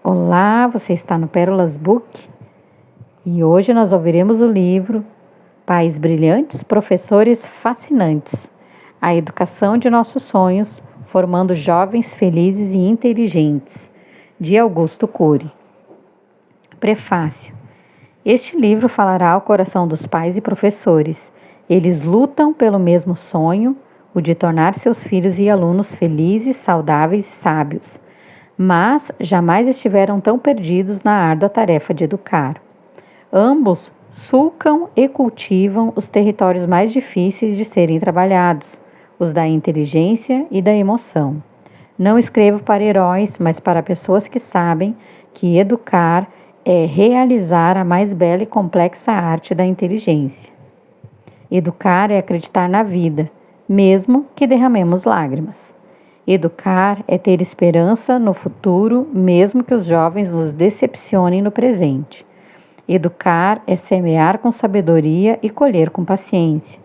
Olá, você está no Pérolas Book e hoje nós ouviremos o livro Pais Brilhantes, Professores Fascinantes, a educação de nossos sonhos, formando jovens felizes e inteligentes, de Augusto Cury. Prefácio. Este livro falará ao coração dos pais e professores. Eles lutam pelo mesmo sonho, o de tornar seus filhos e alunos felizes, saudáveis e sábios, mas jamais estiveram tão perdidos na árdua tarefa de educar. Ambos sulcam e cultivam os territórios mais difíceis de serem trabalhados, os da inteligência e da emoção. Não escrevo para heróis, mas para pessoas que sabem que educar é realizar a mais bela e complexa arte da inteligência. Educar é acreditar na vida, mesmo que derramemos lágrimas. Educar é ter esperança no futuro, mesmo que os jovens nos decepcionem no presente. Educar é semear com sabedoria e colher com paciência.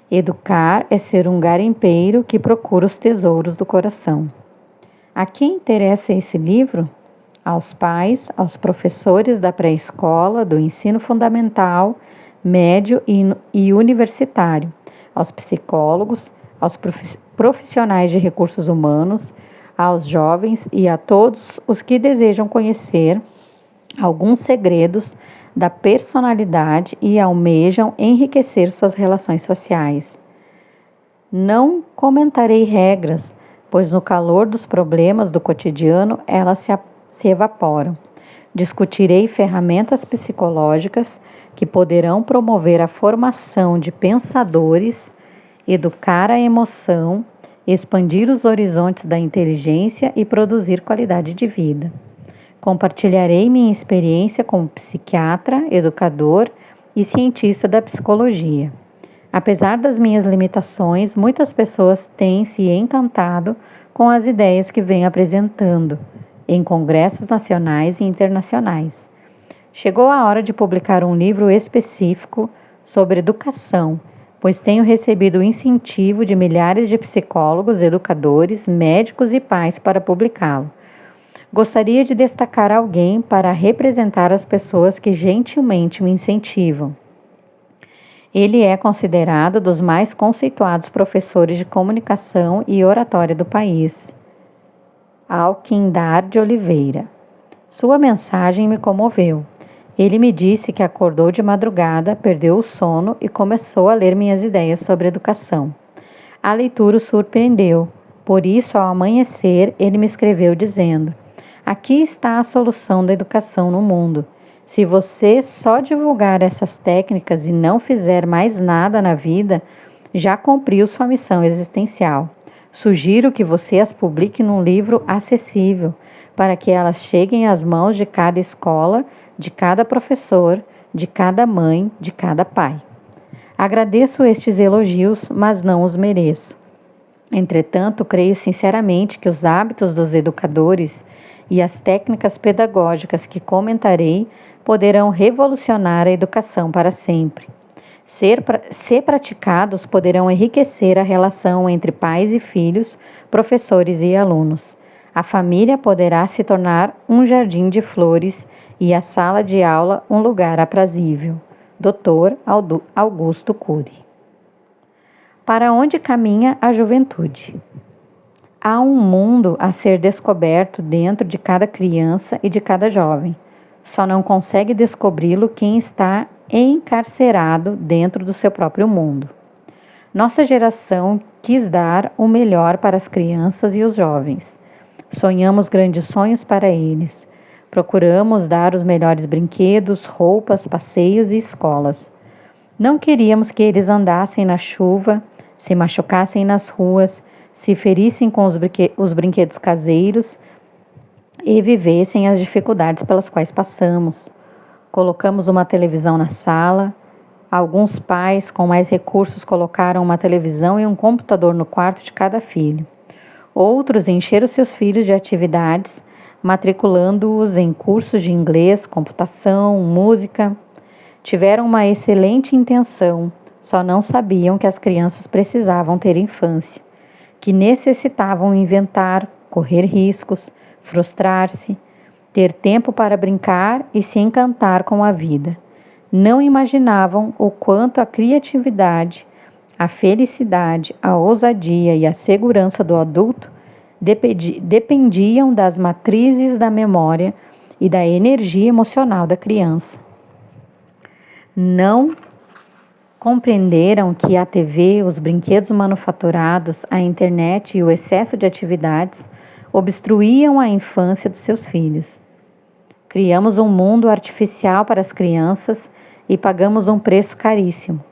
Educar é ser um garimpeiro que procura os tesouros do coração. A quem interessa esse livro? Aos pais, aos professores da pré-escola, do ensino fundamental, médio e universitário, aos psicólogos, aos profissionais de recursos humanos, aos jovens e a todos os que desejam conhecer alguns segredos da personalidade e almejam enriquecer suas relações sociais. Não comentarei regras, pois no calor dos problemas do cotidiano elas se evaporam. Discutirei ferramentas psicológicas que poderão promover a formação de pensadores, educar a emoção, expandir os horizontes da inteligência e produzir qualidade de vida. Compartilharei minha experiência como psiquiatra, educador e cientista da psicologia. Apesar das minhas limitações, muitas pessoas têm se encantado com as ideias que venho apresentando em congressos nacionais e internacionais. Chegou a hora de publicar um livro específico sobre educação, pois tenho recebido o incentivo de milhares de psicólogos, educadores, médicos e pais para publicá-lo. Gostaria de destacar alguém para representar as pessoas que gentilmente me incentivam. Ele é considerado dos mais conceituados professores de comunicação e oratória do país, Alquindar de Oliveira. Sua mensagem me comoveu. Ele me disse que acordou de madrugada, perdeu o sono e começou a ler minhas ideias sobre educação. A leitura o surpreendeu. Por isso, ao amanhecer, ele me escreveu dizendo: aqui está a solução da educação no mundo. Se você só divulgar essas técnicas e não fizer mais nada na vida, já cumpriu sua missão existencial. Sugiro que você as publique num livro acessível, para que elas cheguem às mãos de cada escola, de cada professor, de cada mãe, de cada pai. Agradeço estes elogios, mas não os mereço. Entretanto, creio sinceramente que os hábitos dos educadores e as técnicas pedagógicas que comentarei poderão revolucionar a educação para sempre. Se praticados, poderão enriquecer a relação entre pais e filhos, professores e alunos. A família poderá se tornar um jardim de flores e a sala de aula um lugar aprazível. Dr. Augusto Cury. Para onde caminha a juventude? Há um mundo a ser descoberto dentro de cada criança e de cada jovem. Só não consegue descobri-lo quem está encarcerado dentro do seu próprio mundo. Nossa geração quis dar o melhor para as crianças e os jovens. Sonhamos grandes sonhos para eles. Procuramos dar os melhores brinquedos, roupas, passeios e escolas. Não queríamos que eles andassem na chuva, se machucassem nas ruas, se ferissem com os brinquedos caseiros e vivessem as dificuldades pelas quais passamos. Colocamos uma televisão na sala. Alguns pais com mais recursos colocaram uma televisão e um computador no quarto de cada filho. Outros encheram seus filhos de atividades, matriculando-os em cursos de inglês, computação, música. Tiveram uma excelente intenção, só não sabiam que as crianças precisavam ter infância, que necessitavam inventar, correr riscos, frustrar-se, ter tempo para brincar e se encantar com a vida. Não imaginavam o quanto a criatividade, a felicidade, a ousadia e a segurança do adulto dependiam das matrizes da memória e da energia emocional da criança. Não compreenderam que a TV, os brinquedos manufaturados, a internet e o excesso de atividades obstruíam a infância dos seus filhos. Criamos um mundo artificial para as crianças e pagamos um preço caríssimo.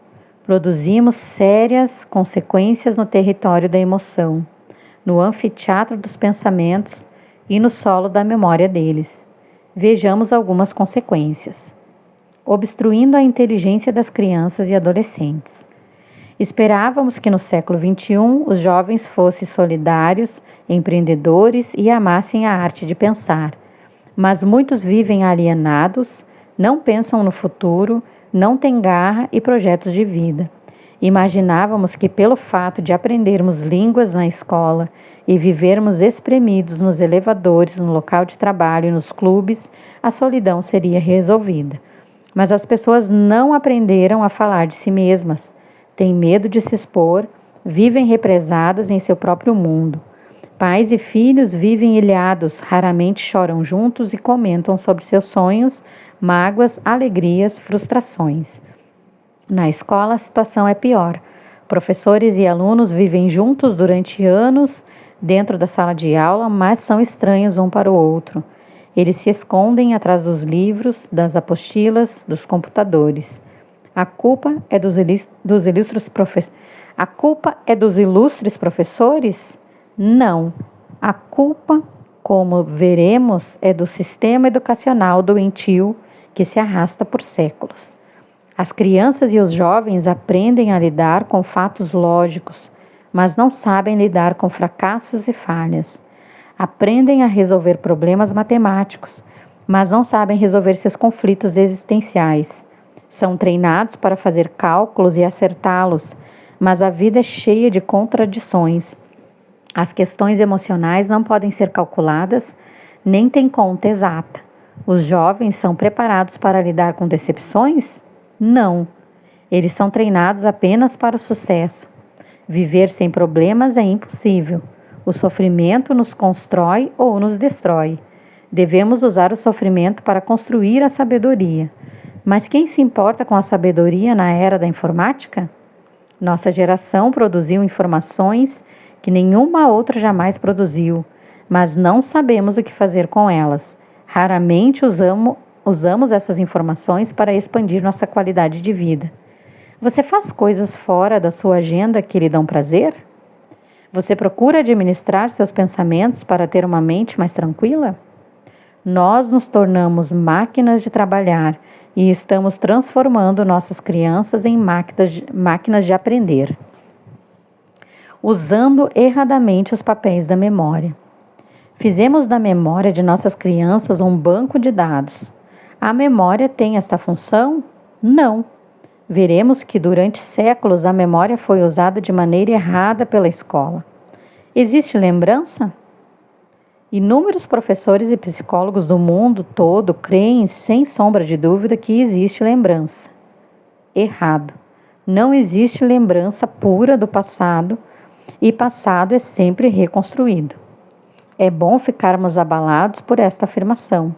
Produzimos sérias consequências no território da emoção, no anfiteatro dos pensamentos e no solo da memória deles. Vejamos algumas consequências. Obstruindo a inteligência das crianças e adolescentes. Esperávamos que no século XXI os jovens fossem solidários, empreendedores e amassem a arte de pensar. Mas muitos vivem alienados, não pensam no futuro, não têm garra e projetos de vida. Imaginávamos que pelo fato de aprendermos línguas na escola e vivermos espremidos nos elevadores, no local de trabalho e nos clubes, a solidão seria resolvida. Mas as pessoas não aprenderam a falar de si mesmas, têm medo de se expor, vivem represadas em seu próprio mundo. Pais e filhos vivem ilhados, raramente choram juntos e comentam sobre seus sonhos, mágoas, alegrias, frustrações. Na escola a situação é pior. Professores e alunos vivem juntos durante anos dentro da sala de aula, mas são estranhos um para o outro. Eles se escondem atrás dos livros, das apostilas, dos computadores. A culpa é dos ilustres professores? Não. A culpa, como veremos, é do sistema educacional doentio que se arrasta por séculos. As crianças e os jovens aprendem a lidar com fatos lógicos, mas não sabem lidar com fracassos e falhas. Aprendem a resolver problemas matemáticos, mas não sabem resolver seus conflitos existenciais. São treinados para fazer cálculos e acertá-los, mas a vida é cheia de contradições. As questões emocionais não podem ser calculadas, nem têm conta exata. Os jovens são preparados para lidar com decepções? Não. Eles são treinados apenas para o sucesso. Viver sem problemas é impossível. O sofrimento nos constrói ou nos destrói. Devemos usar o sofrimento para construir a sabedoria. Mas quem se importa com a sabedoria na era da informática? Nossa geração produziu informações que nenhuma outra jamais produziu, mas não sabemos o que fazer com elas. Raramente usamos essas informações para expandir nossa qualidade de vida. Você faz coisas fora da sua agenda que lhe dão prazer? Você procura administrar seus pensamentos para ter uma mente mais tranquila? Nós nos tornamos máquinas de trabalhar e estamos transformando nossas crianças em máquinas de aprender, usando erradamente os papéis da memória. Fizemos da memória de nossas crianças um banco de dados. A memória tem esta função? Não. Veremos que durante séculos a memória foi usada de maneira errada pela escola. Existe lembrança? Inúmeros professores e psicólogos do mundo todo creem, sem sombra de dúvida, que existe lembrança. Errado. Não existe lembrança pura do passado e passado é sempre reconstruído. É bom ficarmos abalados por esta afirmação.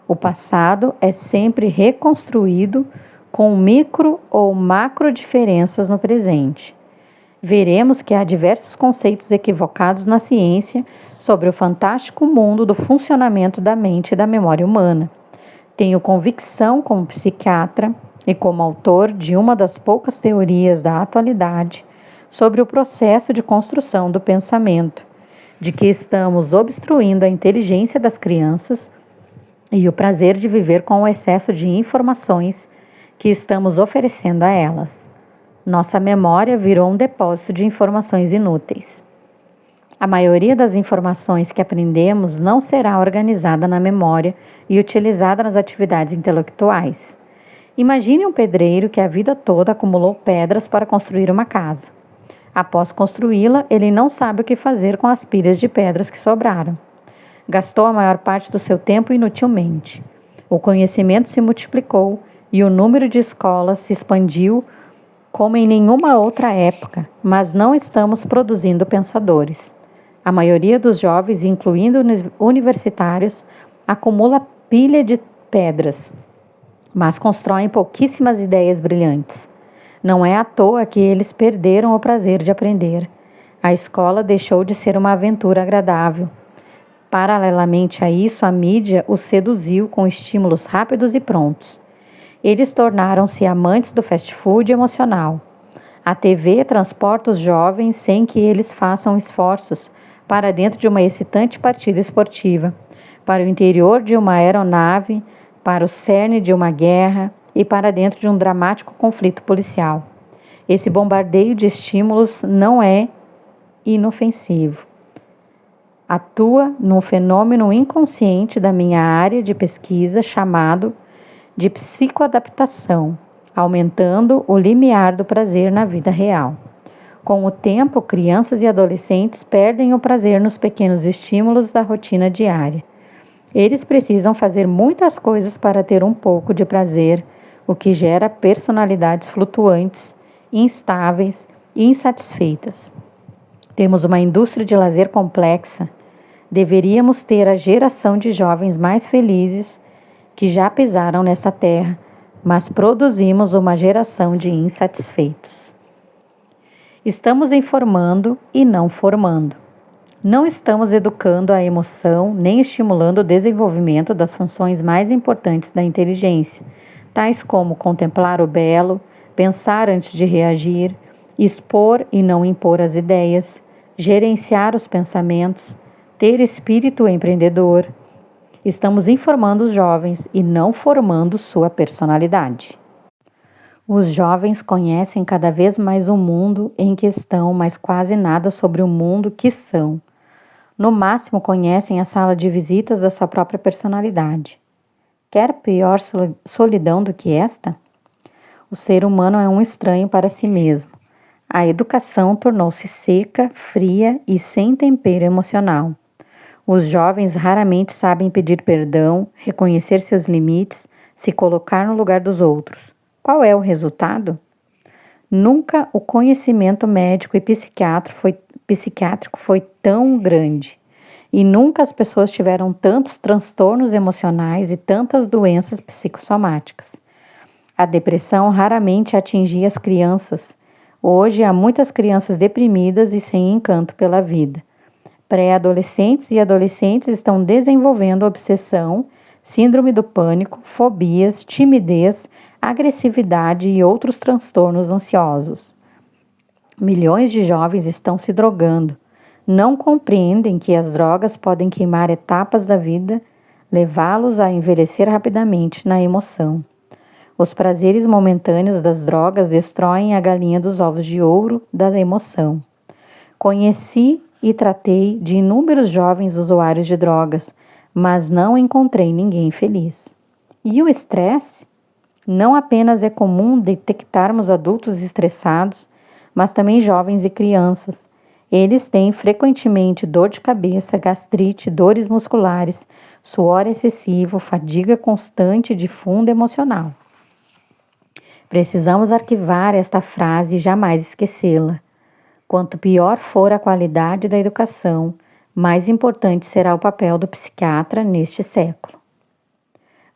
O passado é sempre reconstruído com micro ou macro diferenças no presente. Veremos que há diversos conceitos equivocados na ciência sobre o fantástico mundo do funcionamento da mente e da memória humana. Tenho convicção, como psiquiatra e como autor de uma das poucas teorias da atualidade sobre o processo de construção do pensamento, de que estamos obstruindo a inteligência das crianças e o prazer de viver com o excesso de informações que estamos oferecendo a elas. Nossa memória virou um depósito de informações inúteis. A maioria das informações que aprendemos não será organizada na memória e utilizada nas atividades intelectuais. Imagine um pedreiro que a vida toda acumulou pedras para construir uma casa. Após construí-la, ele não sabe o que fazer com as pilhas de pedras que sobraram. gastou a maior parte do seu tempo inutilmente. O conhecimento se multiplicou e o número de escolas se expandiu como em nenhuma outra época, mas não estamos produzindo pensadores. A maioria dos jovens, incluindo universitários, acumula pilha de pedras, mas constroem pouquíssimas ideias brilhantes. Não é à toa que eles perderam o prazer de aprender. A escola deixou de ser uma aventura agradável. Paralelamente a isso, a mídia os seduziu com estímulos rápidos e prontos. Eles tornaram-se amantes do fast food emocional. A TV transporta os jovens sem que eles façam esforços para dentro de uma excitante partida esportiva, para o interior de uma aeronave, para o cerne de uma guerra e para dentro de um dramático conflito policial. Esse bombardeio de estímulos não é inofensivo. Atua num fenômeno inconsciente da minha área de pesquisa chamado de psicoadaptação, aumentando o limiar do prazer na vida real. Com o tempo, crianças e adolescentes perdem o prazer nos pequenos estímulos da rotina diária. Eles precisam fazer muitas coisas para ter um pouco de prazer, o que gera personalidades flutuantes, instáveis e insatisfeitas. Temos uma indústria de lazer complexa. Deveríamos ter a geração de jovens mais felizes que já pisaram nesta terra, mas produzimos uma geração de insatisfeitos. Estamos informando e não formando. Não estamos educando a emoção nem estimulando o desenvolvimento das funções mais importantes da inteligência, tais como contemplar o belo, pensar antes de reagir, expor e não impor as ideias, gerenciar os pensamentos, ter espírito empreendedor. Estamos informando os jovens e não formando sua personalidade. Os jovens conhecem cada vez mais o mundo em que estão, mas quase nada sobre o mundo que são. No máximo, conhecem a sala de visitas da sua própria personalidade. Quer pior solidão do que esta? O ser humano é um estranho para si mesmo. A educação tornou-se seca, fria e sem tempero emocional. Os jovens raramente sabem pedir perdão, reconhecer seus limites, se colocar no lugar dos outros. Qual é o resultado? Nunca o conhecimento médico e psiquiátrico foi tão grande. E nunca as pessoas tiveram tantos transtornos emocionais e tantas doenças psicossomáticas. A depressão raramente atingia as crianças. Hoje há muitas crianças deprimidas e sem encanto pela vida. Pré-adolescentes e adolescentes estão desenvolvendo obsessão, síndrome do pânico, fobias, timidez, agressividade e outros transtornos ansiosos. Milhões de jovens estão se drogando. Não compreendem que as drogas podem queimar etapas da vida, levá-los a envelhecer rapidamente na emoção. Os prazeres momentâneos das drogas destroem a galinha dos ovos de ouro da emoção. Conheci e tratei de inúmeros jovens usuários de drogas, mas não encontrei ninguém feliz. E o estresse? Não apenas é comum detectarmos adultos estressados, mas também jovens e crianças. Eles têm frequentemente dor de cabeça, gastrite, dores musculares, suor excessivo, fadiga constante de fundo emocional. Precisamos arquivar esta frase e jamais esquecê-la. Quanto pior for a qualidade da educação, mais importante será o papel do psiquiatra neste século.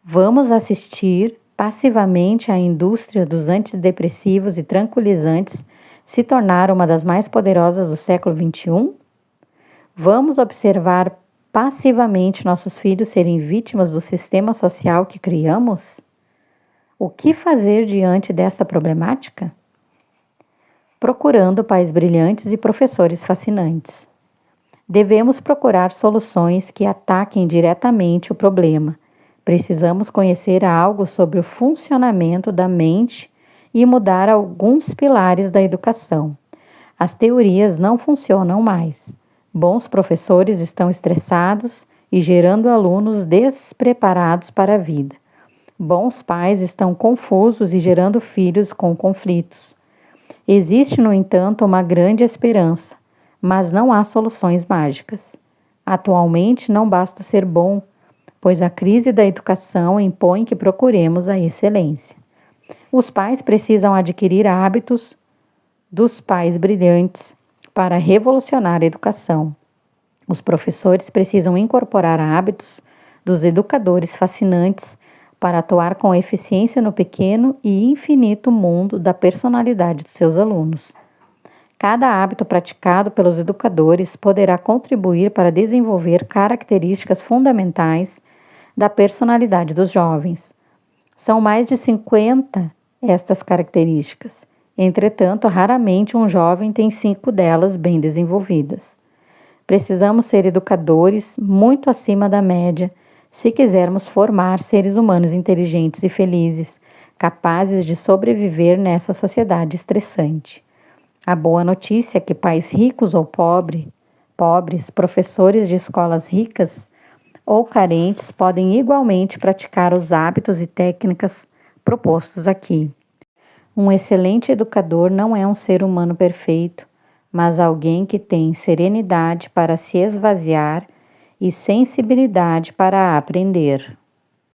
Vamos assistir passivamente à indústria dos antidepressivos e tranquilizantes se tornar uma das mais poderosas do século XXI? Vamos observar passivamente nossos filhos serem vítimas do sistema social que criamos? O que fazer diante desta problemática? Procurando pais brilhantes e professores fascinantes. Devemos procurar soluções que ataquem diretamente o problema. Precisamos conhecer algo sobre o funcionamento da mente e mudar alguns pilares da educação. As teorias não funcionam mais. Bons professores estão estressados e gerando alunos despreparados para a vida. Bons pais estão confusos e gerando filhos com conflitos. Existe, no entanto, uma grande esperança, mas não há soluções mágicas. Atualmente não basta ser bom, pois a crise da educação impõe que procuremos a excelência. Os pais precisam adquirir hábitos dos pais brilhantes para revolucionar a educação. Os professores precisam incorporar hábitos dos educadores fascinantes para atuar com eficiência no pequeno e infinito mundo da personalidade dos seus alunos. Cada hábito praticado pelos educadores poderá contribuir para desenvolver características fundamentais da personalidade dos jovens. São mais de 50 estas características. Entretanto, raramente um jovem tem 5 delas bem desenvolvidas. Precisamos ser educadores muito acima da média se quisermos formar seres humanos inteligentes e felizes, capazes de sobreviver nessa sociedade estressante. A boa notícia é que pais ricos ou pobres, professores de escolas ricas ou carentes podem igualmente praticar os hábitos e técnicas propostos aqui. Um excelente educador não é um ser humano perfeito, mas alguém que tem serenidade para se esvaziar e sensibilidade para aprender.